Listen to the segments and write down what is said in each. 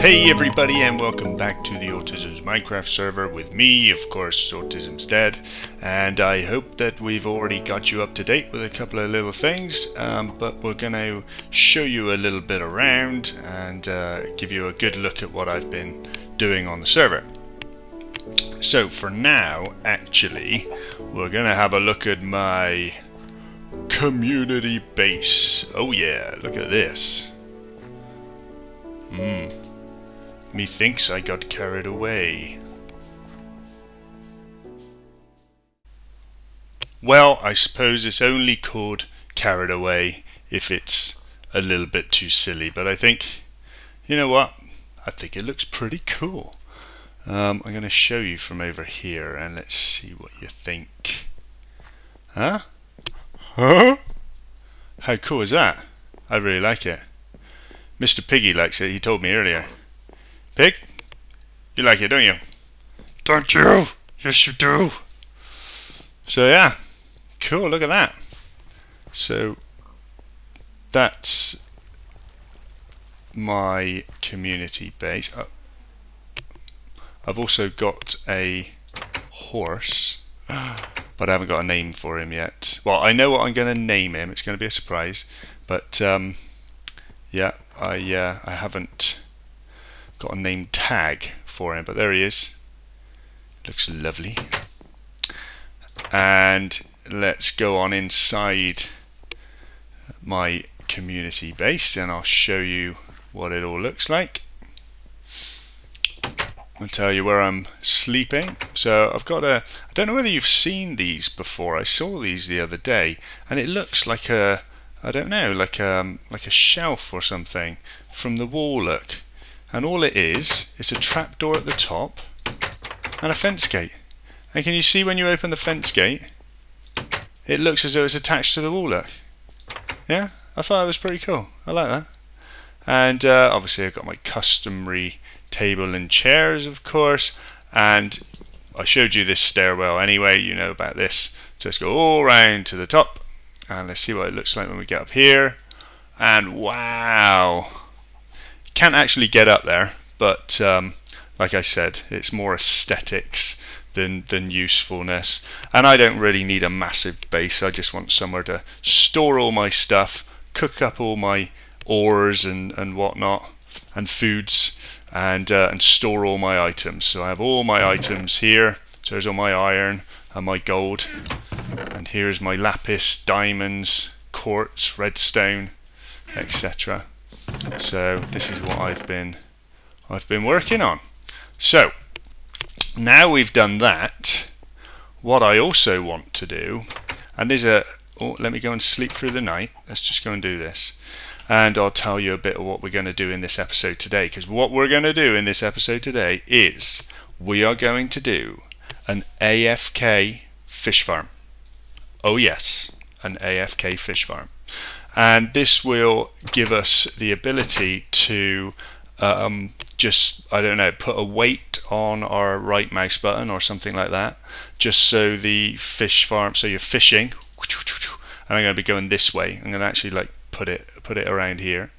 Hey everybody, and welcome back to the Autism's Minecraft server with me, of course, AutismsDad, and I hope that we've already got you up to date with a couple of little things, but we're going to show you a little bit around and give you a good look at what I've been doing on the server. So for now, actually, we're going to have a look at my community base. Oh yeah, look at this. Methinks I got carried away. Well, I suppose it's only called carried away if it's a little bit too silly, but I think, you know what? I think it looks pretty cool. I'm going to show you from over here and let's see what you think. Huh? Huh? How cool is that? I really like it. Mr. Piggy likes it, he told me earlier. Pig? You like it, don't you? Don't you? Yes, you do. So yeah, cool, look at that. So that's my community base. I've also got a horse, but I haven't got a name for him yet. Well, I know what I'm going to name him. It's going to be a surprise, but yeah, I haven't got a name tag for him, but there he is. Looks lovely. And let's go on inside my community base and I'll show you what it all looks like. I'll tell you where I'm sleeping. So I've got I don't know whether you've seen these before. I saw these the other day and it looks like I don't know, like a shelf or something from the wall, look. And all it is a trapdoor at the top and a fence gate. And can you see when you open the fence gate, it looks as though it's attached to the wall, look. Yeah, I thought that was pretty cool. I like that. And obviously I've got my customary table and chairs, of course. And I showed you this stairwell anyway, you know about this. So let's go all round to the top. And let's see what it looks like when we get up here. And wow! Can't actually get up there, but like I said, it's more aesthetics than usefulness. And I don't really need a massive base. I just want somewhere to store all my stuff, cook up all my ores and whatnot, and foods, and store all my items. So I have all my items here. So there's all my iron and my gold, and here's my lapis, diamonds, quartz, redstone, etc. So this is what I've been working on. So now we've done that, what I also want to do, and there's let me go and sleep through the night. Let's just go and do this, and I'll tell you a bit of what we're going to do in this episode today. Because what we're going to do in this episode today is we are going to do an AFK fish farm. Oh yes, an AFK fish farm. And this will give us the ability to just, I don't know, put a weight on our right mouse button or something like that, just so the fish farm, so you're fishing, and I'm going to be going this way. I'm going to actually like put it around here,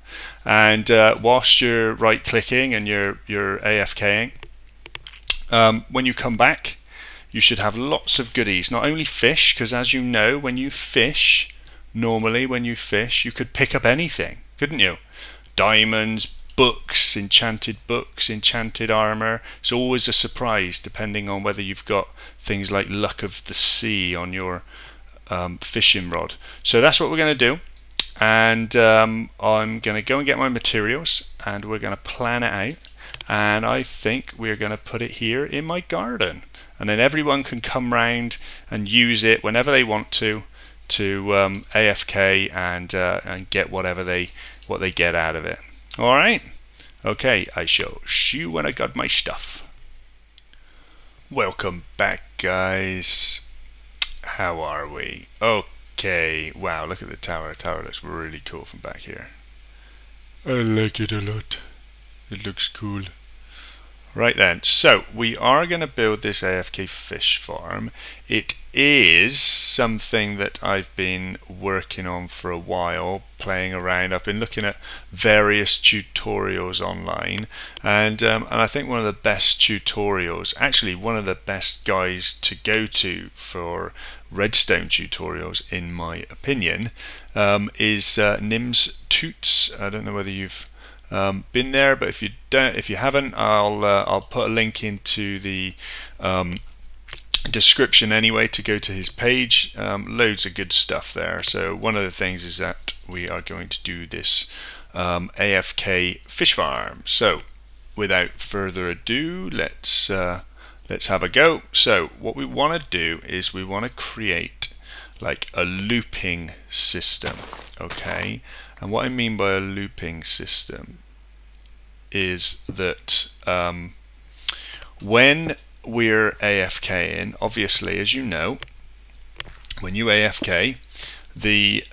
and whilst you're right clicking and you're AFKing, when you come back you should have lots of goodies, not only fish, because as you know, when you fish, normally when you fish you could pick up anything, couldn't you? Diamonds, books, enchanted armor. It's always a surprise depending on whether you've got things like luck of the sea on your fishing rod. So that's what we're going to do, and I'm going to go and get my materials and we're going to plan it out, and I think we're going to put it here in my garden. and then everyone can come round and use it whenever they want to AFK and get whatever what they get out of it. All right. Okay, I shall see you when I got my stuff. Welcome back, guys. How are we? Okay. Wow, look at the tower. The tower looks really cool from back here. I like it a lot. It looks cool. Right then, so we are going to build this AFK fish farm. It is something that I've been working on for a while, playing around. I've been looking at various tutorials online, and I think one of the best tutorials, actually one of the best guys to go to for redstone tutorials, in my opinion, is Nim's Toots. I don't know whether you've been there, but if you haven't, I'll put a link into the description anyway to go to his page. Loads of good stuff there. So one of the things is that we are going to do this AFK fish farm. So without further ado, let's have a go. So what we want to do is we want to create like a looping system, okay? And what I mean by a looping system is that when we're AFKing, obviously, as you know, when you AFK, the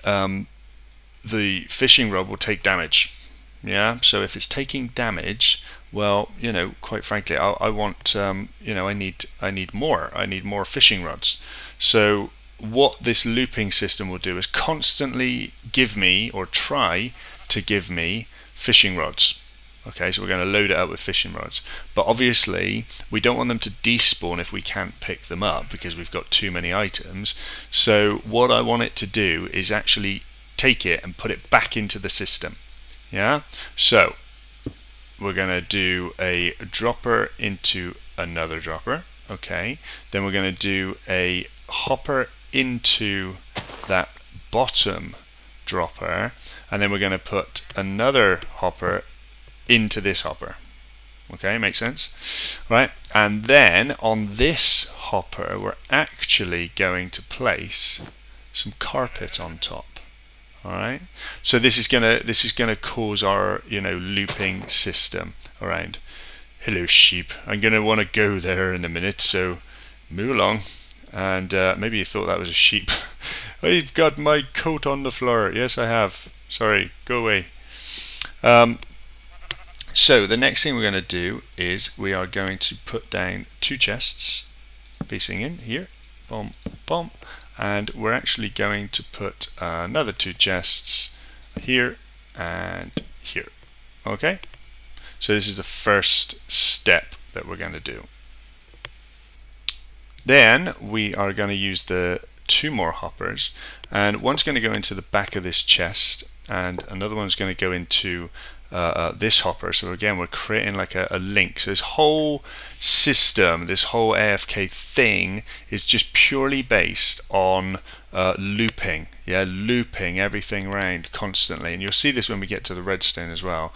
fishing rod will take damage. Yeah. So if it's taking damage, well, you know, quite frankly, I want, you know, I need more fishing rods. So what this looping system will do is constantly give me, or try to give me, fishing rods. Okay, so we're going to load it up with fishing rods, but obviously we don't want them to despawn if we can't pick them up because we've got too many items. So what I want it to do is actually take it and put it back into the system. Yeah, so we're going to do a dropper into another dropper. Okay, then we're going to do a hopper into that bottom dropper, and then we're going to put another hopper into this hopper. Okay, makes sense, right? And then on this hopper we're actually going to place some carpet on top. All right, so this is gonna cause our, you know, looping system around. Hello sheep, I'm gonna want to go there in a minute, so move along. And maybe you thought that was a sheep. I've got my coat on the floor. Yes, I have. Sorry, go away. So the next thing we're going to do is we are going to put down 2 chests facing in here. Boom, boom. And we're actually going to put another 2 chests here and here. Okay? So this is the first step that we're going to do. Then we are going to use the 2 more hoppers, and one's going to go into the back of this chest and another one's going to go into this hopper. So again, we're creating like a link. So this whole system, this whole AFK thing is just purely based on looping. Yeah, looping everything around constantly, and you'll see this when we get to the redstone as well,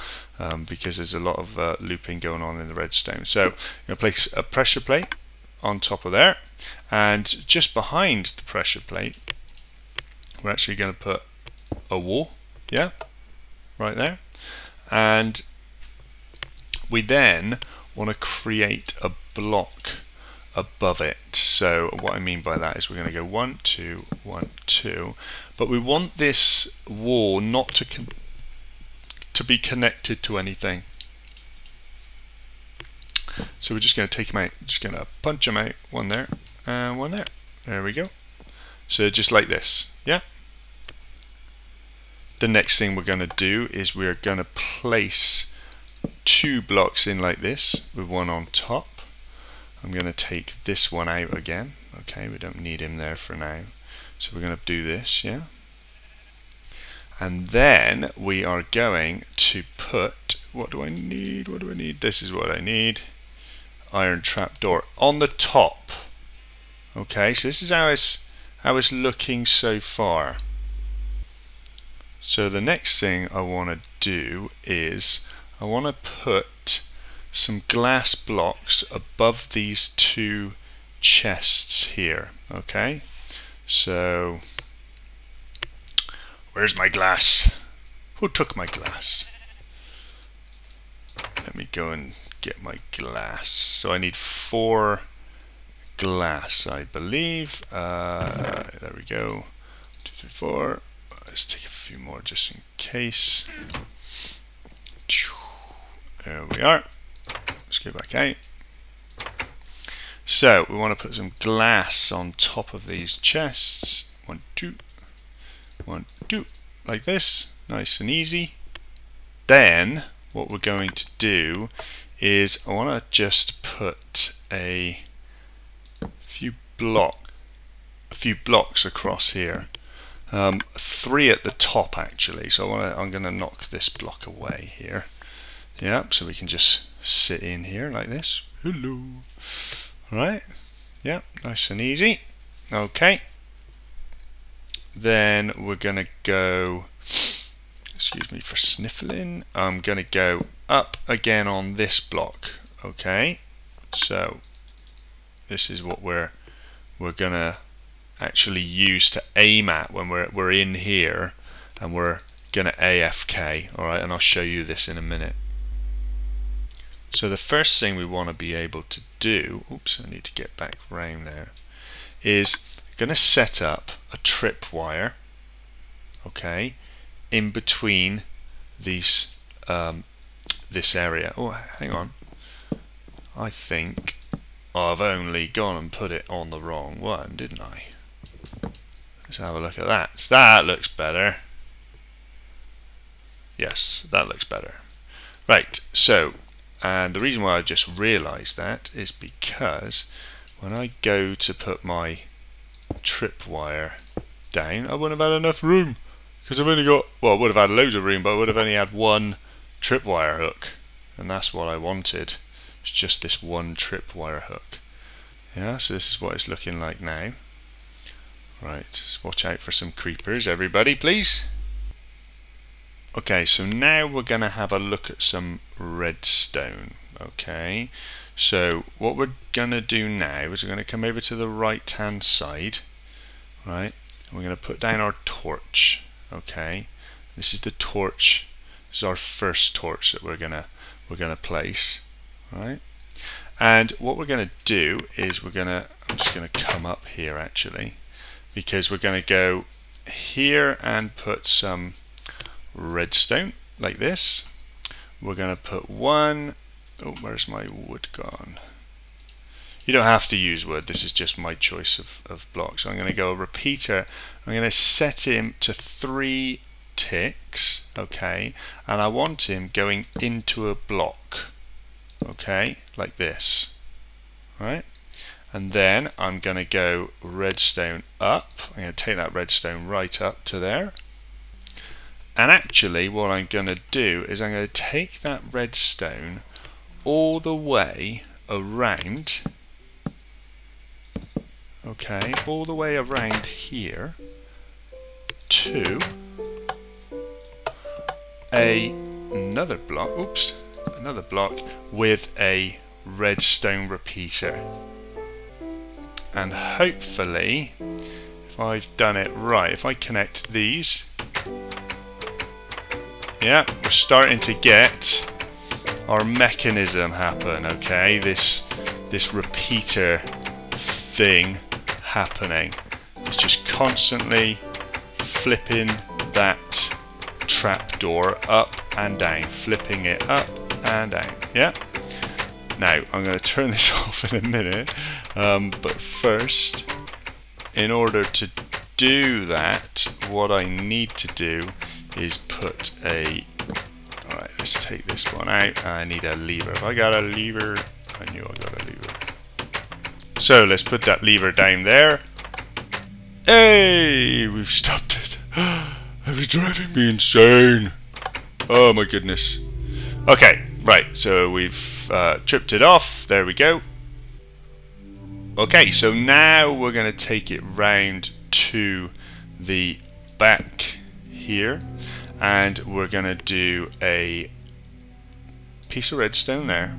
because there's a lot of looping going on in the redstone. So I'm going to place a pressure plate on top of there, and just behind the pressure plate we're actually going to put a wall, yeah, right there. And we then want to create a block above it. So what I mean by that is we're going to go 1, 2, 1, 2, but we want this wall not to be connected to anything. So we're just going to take them out, just going to punch them out, one there and one there. There we go. So just like this, yeah. The next thing we're going to do is we're going to place 2 blocks in like this with one on top. I'm going to take this one out again. Okay, we don't need him there for now. So we're going to do this, yeah. And then we are going to put, what do I need? What do I need? This is what I need. Iron trapdoor on the top. Okay, so this is how it's looking so far. So the next thing I want to do is I want to put some glass blocks above these 2 chests here. Okay, so where's my glass? Who took my glass? Let me go and get my glass. So I need 4 glass, I believe. There we go. 2, 3, 4. Let's take a few more just in case. There we are. Let's go back out. So we want to put some glass on top of these chests. 1, 2, 1, 2, like this, nice and easy. Then what we're going to do is I want to just put a few blocks across here. 3 at the top actually. So I'm going to knock this block away here. Yeah, so we can just sit in here like this. Hello. Right. Yeah, nice and easy. Okay. Then we're going to go, excuse me for sniffling, I'm going to go up again on this block. Okay, so this is what we're going to actually use to aim at when we're in here and we're going to AFK. Alright, and I'll show you this in a minute. So the first thing we want to be able to do, oops, I need to get back round there, is going to set up a tripwire, okay, in between these this area. Oh, hang on, I think I've only gone and put it on the wrong one, didn't I? Let's have a look at that. So that looks better. Yes, that looks better. Right, so, and the reason why I just realised that is because when I go to put my tripwire down, I wouldn't have had enough room, because I've only got, well, I would have had loads of room, but I would have only had 1 tripwire hook, and that's what I wanted. It's just this 1 tripwire hook. Yeah, so this is what it's looking like now. Right, just watch out for some creepers, everybody, please. Okay, so now we're going to have a look at some redstone. Okay, so what we're going to do now is we're going to come over to the right hand side, right, and we're going to put down our torch. Okay, this is the torch. This is our first torch that we're gonna place, right? And what we're gonna do is I'm just gonna come up here actually, because we're gonna go here and put some redstone like this. We're gonna put 1. Oh, where's my wood gone? You don't have to use wood, this is just my choice of blocks. So I'm going to go a repeater, I'm going to set him to 3 ticks, okay, and I want him going into a block, okay, like this, right? And then I'm going to go redstone up, I'm going to take that redstone right up to there, and actually what I'm going to do is I'm going to take that redstone all the way around, okay, all the way around here to another block, oops, another block with a redstone repeater. And hopefully, if I've done it right, if I connect these, yeah, we're starting to get our mechanism happen, okay, this repeater thing happening. It's just constantly flipping that trapdoor up and down, flipping it up and down. Yeah. Now I'm going to turn this off in a minute, but first, in order to do that, what I need to do is put a. Alright, let's take this one out. I need a lever. If I got a lever, I knew I got a lever. So let's put that lever down there. Hey, we've stopped it. It was driving me insane. Oh my goodness. Okay, right, so we've tripped it off. There we go. Okay, so now we're going to take it round to the back here, and we're going to do a piece of redstone there.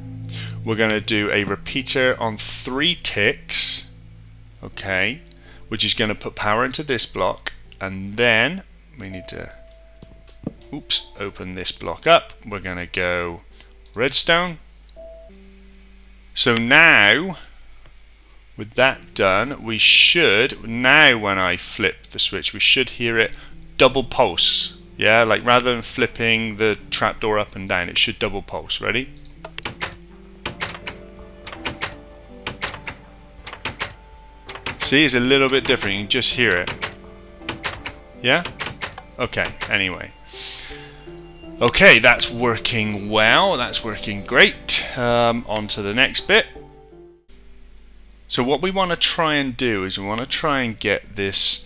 We're going to do a repeater on 3 ticks, okay, which is going to put power into this block, and then we need to open this block up. We're going to go redstone. So now with that done, we should, now when I flip the switch, we should hear it double pulse. Yeah, like rather than flipping the trapdoor up and down, it should double pulse. Ready? See, it's a little bit different. You can just hear it. Yeah? Okay, anyway. Okay, that's working well. That's working great. On to the next bit. So what we want to try and do is we want to try and get this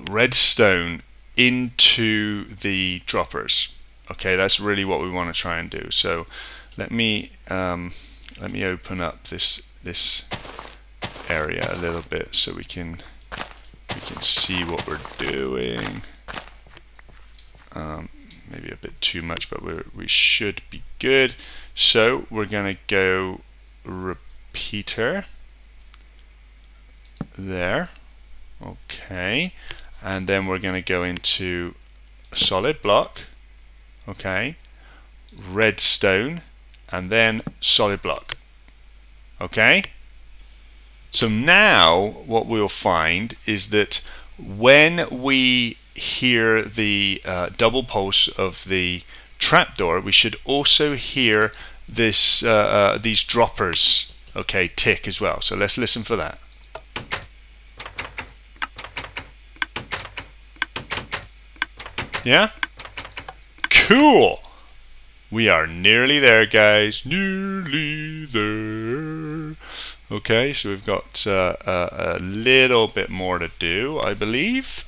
redstone into the droppers. Okay, that's really what we want to try and do. So let me open up this area a little bit so we can see what we're doing. Maybe a bit too much, but we should be good. So we're gonna go repeater there, okay, and then we're gonna go into a solid block, okay, redstone, and then solid block, okay. So now what we'll find is that when we hear the double pulse of the trapdoor, we should also hear this these droppers, okay, tick as well. So let's listen for that. Yeah? Cool! We are nearly there, guys. Nearly there. Okay, so we've got a little bit more to do, I believe.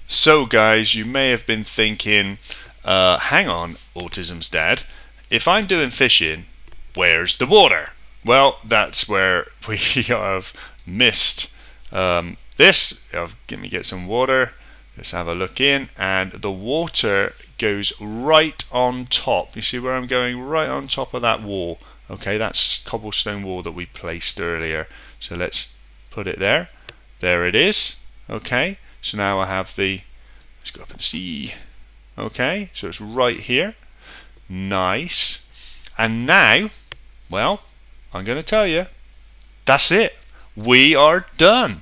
So guys, you may have been thinking, hang on, AutismsDad, if I'm doing fishing, where's the water? Well, that's where we have missed this. Let me get some water. Let's have a look in, and the water goes right on top. You see where I'm going? Right on top of that wall. Okay, that's cobblestone wall that we placed earlier. So let's put it there. There it is. Okay, so now I have the, let's go up and see. Okay, so it's right here. Nice. And now, well, I'm going to tell you, that's it. We are done.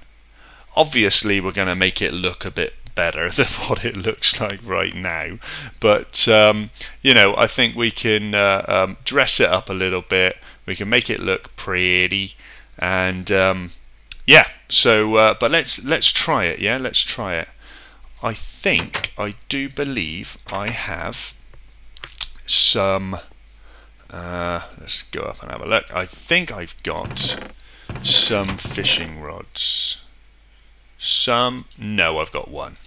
Obviously, we're going to make it look a bit better than what it looks like right now, but you know, I think we can dress it up a little bit. We can make it look pretty, and yeah. So, but let's try it. Yeah, let's try it. I do believe I have some. Let's go up and have a look. I think I've got some fishing rods. No, I've got one.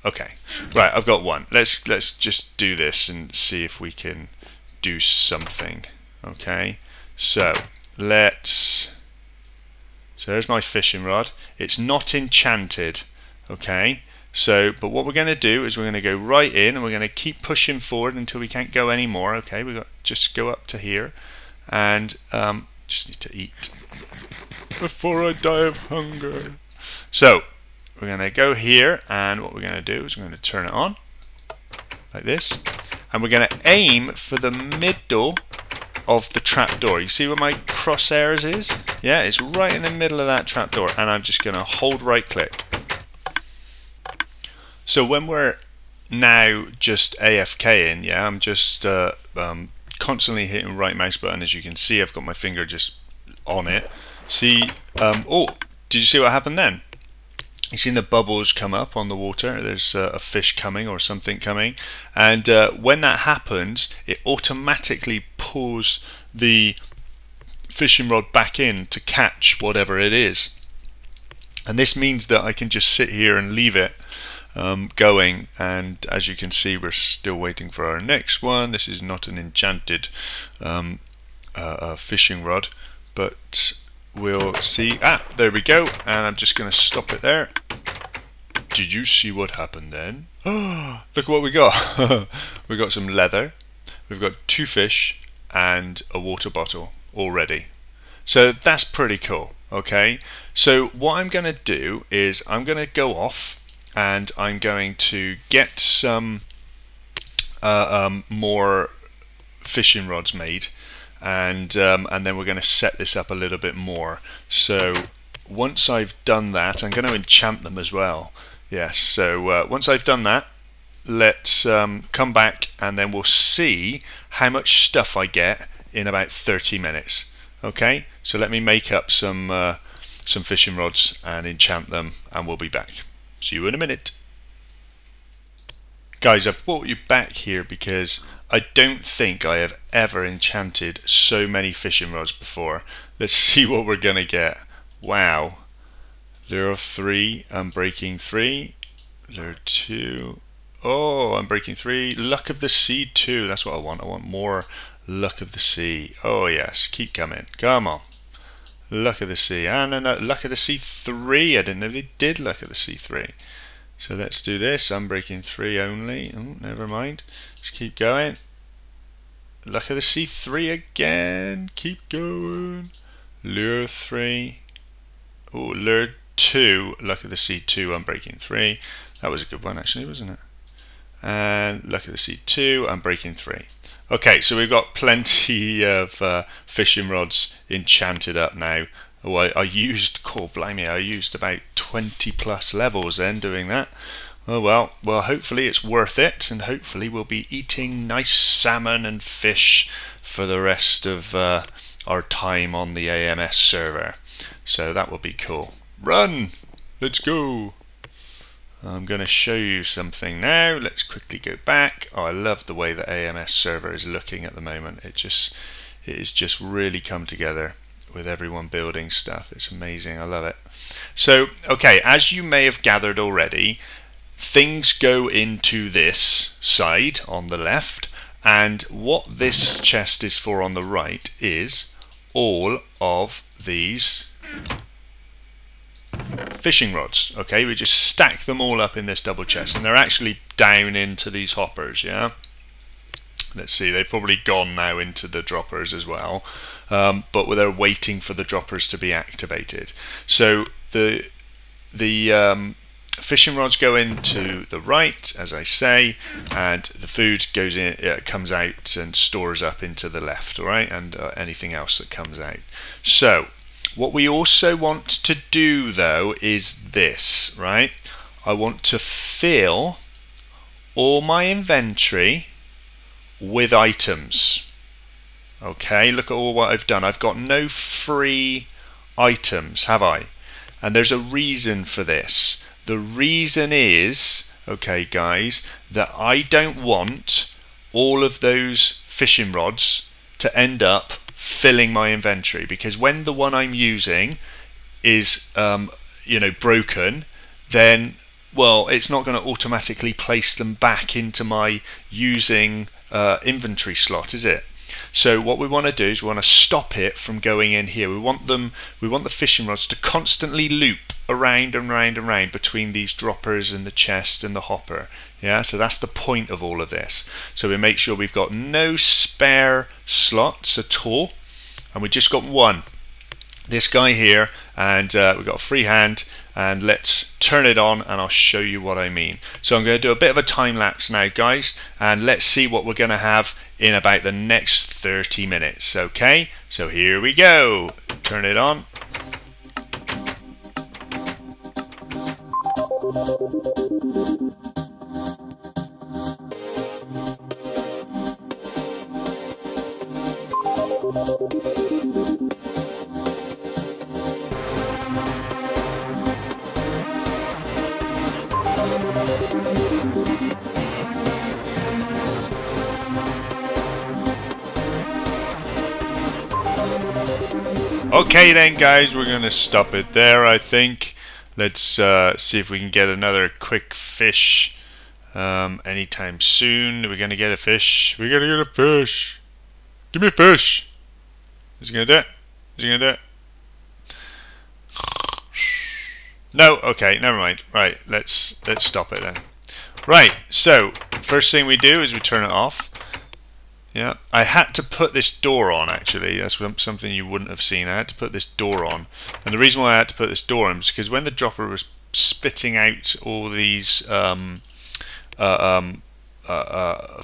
Okay, right, I've got one. Let's just do this and see if we can do something. Okay, so there's my fishing rod. It's not enchanted. Okay, so but what we're going to do is we're going to go right in and we're going to keep pushing forward until we can't go anymore. Okay, we got just go up to here, and just need to eat before I die of hunger. So we're going to go here, and what we're going to do is we're going to turn it on like this, and we're going to aim for the middle of the trapdoor. You see where my crosshairs is? Yeah, it's right in the middle of that trapdoor, and I'm just going to hold right click. So when we're now just AFKing, yeah, I'm just constantly hitting right mouse button. As you can see, I've got my finger just on it. See, oh, did you see what happened then? You've seen the bubbles come up on the water. There's a fish coming or something coming, and when that happens, it automatically pulls the fishing rod back in to catch whatever it is. And this means that I can just sit here and leave it going, and as you can see, we're still waiting for our next one. This is not an enchanted fishing rod, but we'll see. Ah, there we go, and I'm just going to stop it there. Did you see what happened then? Oh, look at what we got. We got some leather, we've got 2 fish and a water bottle. already. So that's pretty cool. Okay, so what I'm going to do is I'm going to go off and I'm going to get some more fishing rods made, and then we're going to set this up a little bit more. So once I've done that, I'm going to enchant them as well. Yes, so once I've done that, let's come back and then we'll see how much stuff I get in about 30 minutes. Okay, so let me make up some fishing rods and enchant them, and we'll be back. See you in a minute. Guys, I've brought you back here because I don't think I have ever enchanted so many fishing rods before. Let's see what we're gonna get. Wow. Lure 3, Unbreaking 3. Lure 2. Oh, Unbreaking 3. Luck of the Sea 2. That's what I want. I want more Luck of the Sea. Oh yes, keep coming. Come on. Luck of the Sea. And Luck of the Sea 3. I didn't know they did Luck of the Sea 3. So let's do this. Unbreaking 3 only. Oh, never mind. Let's keep going. Luck of the Sea 3 again. Keep going. Lure 3. Oh, Lure 2. Luck of the Sea 2. Unbreaking 3. That was a good one actually, wasn't it? And Luck of the Sea 2. Unbreaking 3. Okay, so we've got plenty of fishing rods enchanted up now. Oh, I used, blimey, I used about 20 plus levels then doing that. Oh well, hopefully it's worth it, and hopefully we'll be eating nice salmon and fish for the rest of our time on the AMS server. So that will be cool. Run! Let's go! I'm going to show you something now. Let's quickly go back. Oh, I love the way the AMS server is looking at the moment. It has just really come together with everyone building stuff. It's amazing. I love it. So, okay, as you may have gathered already, things go into this side on the left, and what this chest is for on the right is all of these fishing rods. Okay, we just stack them all up in this double chest, and they're actually down into these hoppers. Yeah, let's see, they've probably gone now into the droppers as well, but they're waiting for the droppers to be activated. So the fishing rods go into the right, as I say, and the food goes in, comes out and stores up into the left. All right, and anything else that comes out. So what we also want to do though is this, right? I want to fill all my inventory with items. Okay, look at all what I've done. I've got no free items, have I? And there's a reason for this. The reason is, okay guys, that I don't want all of those fishing rods to end up filling my inventory, because when the one I'm using is broken, then it's not going to automatically place them back into my using inventory slot, is it? So what we want to do is we want to stop it from going in here. We want the fishing rods to constantly loop around and round and round between these droppers and the chest and the hopper. Yeah, so that's the point of all of this. So we make sure we've got no spare slots at all, and we just got one, this guy here, and we've got a free hand, and let's turn it on and I'll show you what I mean. So I'm going to do a bit of a time lapse now guys, and let's see what we're going to have in about the next 30 minutes. Okay, so here we go. Turn it on. Okay then guys, we're going to stop it there, I think. Let's see if we can get another quick fish anytime soon. We're going to get a fish. We're going to get a fish. Give me a fish. Is he going to do it? Is he going to do it? No? Okay, never mind. Right, let's stop it then. Right, so first thing we do is we turn it off. Yeah, I had to put this door on, actually. That's something you wouldn't have seen. I had to put this door on. And the reason why I had to put this door on is because when the dropper was spitting out all these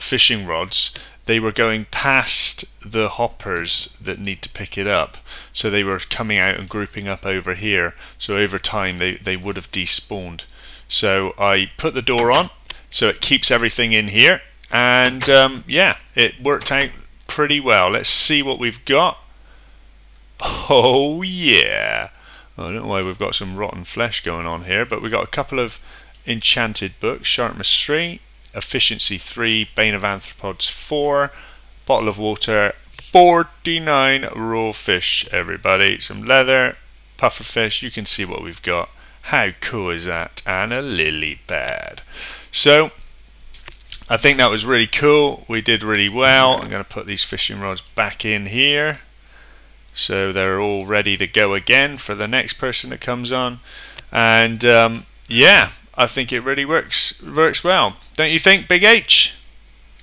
fishing rods, they were going past the hoppers that need to pick it up. So they were coming out and grouping up over here. So over time they would have despawned. So I put the door on so it keeps everything in here. And yeah, it worked out pretty well. Let's see what we've got. Oh yeah. I don't know why we've got some rotten flesh going on here, but we've got a couple of enchanted books. Sharpness 3, Efficiency 3, Bane of Arthropods 4, Bottle of Water, 49 raw fish, everybody. Some leather, puffer fish. You can see what we've got. How cool is that? And a lily pad. So I think that was really cool. We did really well. I'm going to put these fishing rods back in here so they're all ready to go again for the next person that comes on. And yeah, I think it really works well. Don't you think, Big H?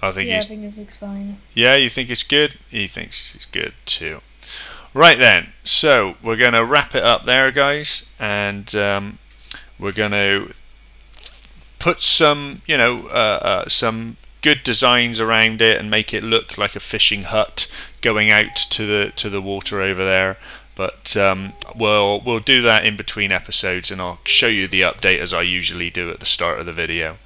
I think I think it looks fine. Yeah, you think it's good? He thinks it's good too. Right then, so we're going to wrap it up there, guys, and we're going to put some, you know, some good designs around it and make it look like a fishing hut going out to the water over there. But we'll do that in between episodes, and I'll show you the update as I usually do at the start of the video,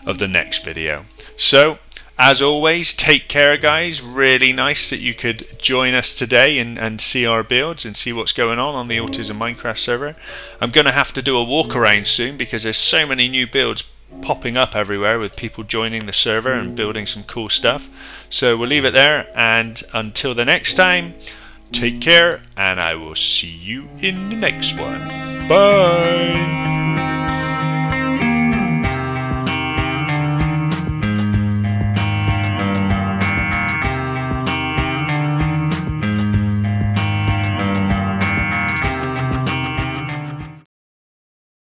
of the next video. So as always, take care, guys. Really nice that you could join us today and see our builds and see what's going on the Autism Minecraft server. I'm going to have to do a walk around soon because there's so many new builds popping up everywhere with people joining the server and building some cool stuff. So we'll leave it there, and until the next time, take care, and I will see you in the next one. Bye!